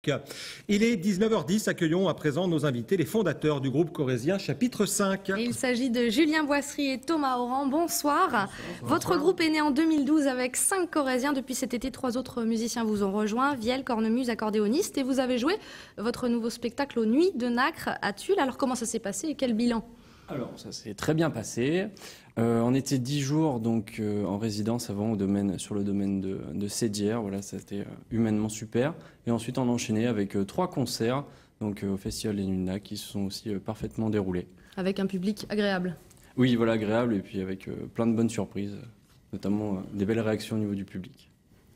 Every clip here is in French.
musique. Il est 19h10, accueillons à présent nos invités, les fondateurs du groupe corrézien chapitre 5. Et il s'agit de Julien Boisserie et Thomas Oran. Bonsoir. Votre groupe est né en 2012 avec 5 corréziens. Depuis cet été, 3 autres musiciens vous ont rejoint, Vielle, cornemuse, accordéoniste. Et vous avez joué votre nouveau spectacle aux Nuits de Nacre à Tulle. Alors comment ça s'est passé et quel bilan? Alors ça s'est très bien passé. On était 10 jours donc en résidence avant sur le domaine de Sédière. Voilà, c'était humainement super. Et ensuite on a enchaîné avec 3 concerts donc au Festival des Nuits de Nacre qui se sont aussi parfaitement déroulés. Avec un public agréable. Oui, voilà, agréable et puis avec plein de bonnes surprises, notamment des belles réactions au niveau du public.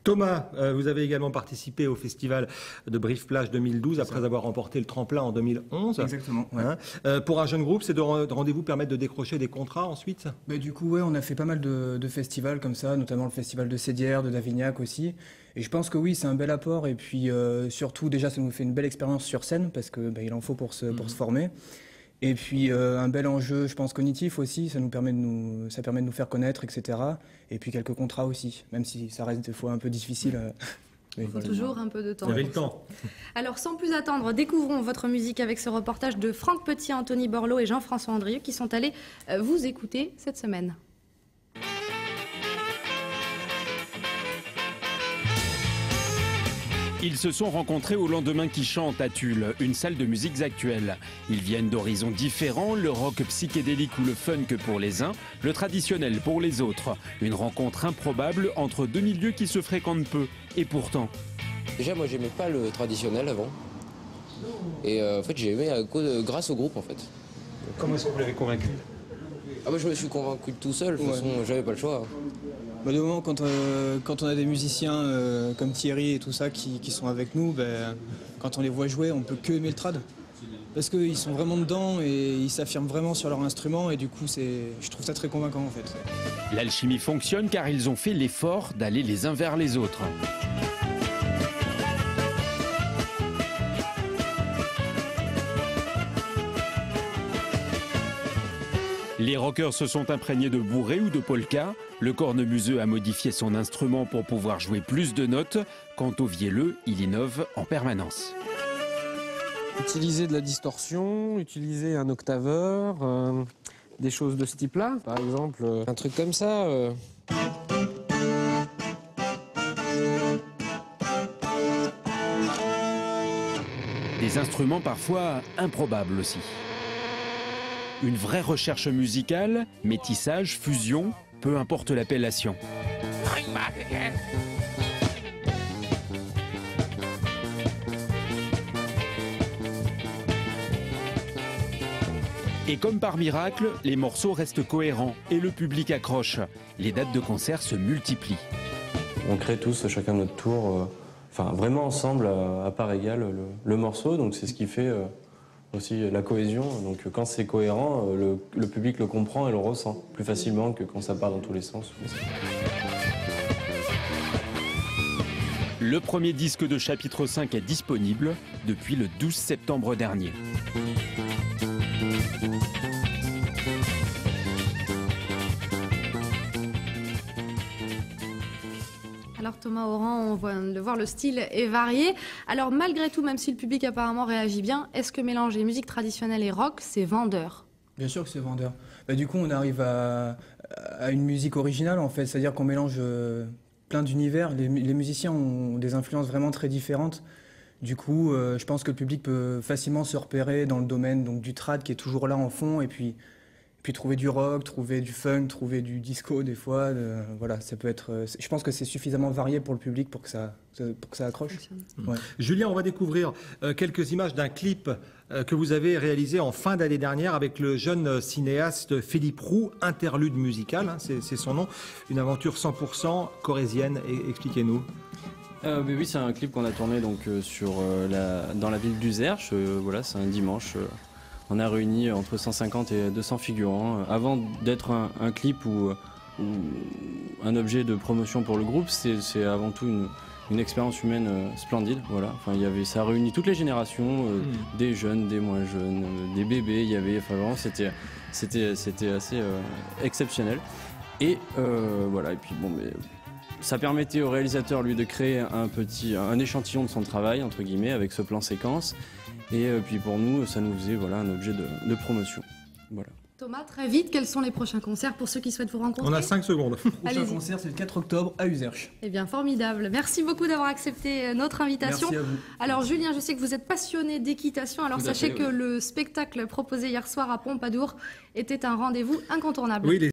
Thomas, vous avez également participé au festival de Brive-Plage 2012 après avoir remporté le tremplin en 2011. Exactement. Ouais. Pour un jeune groupe, ces deux rendez-vous permettent de décrocher des contrats ensuite? Du coup, ouais, on a fait pas mal de festivals comme ça, notamment le festival de Sédière, de Davignac aussi. Et je pense que oui, c'est un bel apport. Et puis surtout, déjà, ça nous fait une belle expérience sur scène parce que il en faut pour se former. Et puis un bel enjeu, je pense, cognitif aussi, ça permet de nous faire connaître, etc. Et puis quelques contrats aussi, même si ça reste des fois un peu difficile. Il faut toujours un peu de temps. Vous avez le temps. Alors sans plus attendre, découvrons votre musique avec ce reportage de Franck Petit, Anthony Borloo et Jean-François Andrieux qui sont allés vous écouter cette semaine. Ils se sont rencontrés au Lendemain qui chante à Tulle, une salle de musiques actuelles. Ils viennent d'horizons différents, le rock psychédélique ou le funk pour les uns, le traditionnel pour les autres. Une rencontre improbable entre deux milieux qui se fréquentent peu. Et pourtant... Déjà, moi, j'aimais pas le traditionnel avant. Et en fait, j'ai aimé grâce au groupe, en fait. Comment est-ce que vous l'avez convaincu? Je me suis convaincu tout seul, de toute façon, j'avais pas le choix. Du moment quand on a des musiciens comme Thierry et tout ça qui sont avec nous, quand on les voit jouer, on peut que aimer le trad. Parce qu'ils sont vraiment dedans et ils s'affirment vraiment sur leur instrument et du coup, je trouve ça très convaincant en fait. L'alchimie fonctionne car ils ont fait l'effort d'aller les uns vers les autres. Les rockers se sont imprégnés de bourrée ou de polka. Le cornemuseux a modifié son instrument pour pouvoir jouer plus de notes. Quant au vielleux, il innove en permanence. Utiliser de la distorsion, utiliser un octaveur, des choses de ce type-là. Par exemple, un truc comme ça. Des instruments parfois improbables aussi. Une vraie recherche musicale, métissage, fusion, peu importe l'appellation. Et comme par miracle, les morceaux restent cohérents et le public accroche. Les dates de concert se multiplient. On crée tous, chacun notre tour, vraiment ensemble, à part égale, le morceau. Donc c'est ce qui fait aussi la cohésion. Donc quand c'est cohérent, le public le comprend et le ressent plus facilement que quand ça part dans tous les sens. Le premier disque de chapitre 5 est disponible depuis le 12 septembre dernier. Alors Thomas Oran, on voit de voir le style est varié. Alors malgré tout, même si le public apparemment réagit bien, est-ce que mélanger musique traditionnelle et rock, c'est vendeur? Bien sûr que c'est vendeur. Du coup, on arrive à une musique originale en fait, c'est-à-dire qu'on mélange plein d'univers. Les musiciens ont des influences vraiment très différentes. Du coup, je pense que le public peut facilement se repérer dans le domaine donc, du trad qui est toujours là en fond et puis trouver du rock, trouver du funk, trouver du disco des fois. Voilà, ça peut être. Je pense que c'est suffisamment varié pour le public pour que ça accroche. Ouais. Julien, on va découvrir quelques images d'un clip que vous avez réalisé en fin d'année dernière avec le jeune cinéaste Philippe Roux, Interlude musical, hein, c'est son nom, une aventure 100% corrézienne. Expliquez-nous. Oui, c'est un clip qu'on a tourné donc, dans la ville d'Uzerche. Voilà, c'est un dimanche. On a réuni entre 150 et 200 figurants. Avant d'être un clip ou un objet de promotion pour le groupe, c'est avant tout une expérience humaine splendide. Voilà. Enfin, ça a réuni toutes les générations, des jeunes, des moins jeunes, des bébés. Vraiment, c'était assez exceptionnel. Et voilà. Et puis ça permettait au réalisateur, lui, de créer un échantillon de son travail, entre guillemets, avec ce plan séquence. Et puis pour nous, ça nous faisait voilà, un objet de promotion. Voilà. Thomas, très vite, quels sont les prochains concerts pour ceux qui souhaitent vous rencontrer? On a 5 secondes. Le prochain Allez-y. concert, c'est le 4 octobre à Userche. Eh bien, formidable. Merci beaucoup d'avoir accepté notre invitation. Merci à vous. Alors, Julien, je sais que vous êtes passionné d'équitation. Alors, Tout à sachez fait, que oui. le spectacle proposé hier soir à Pompadour était un rendez-vous incontournable. Oui,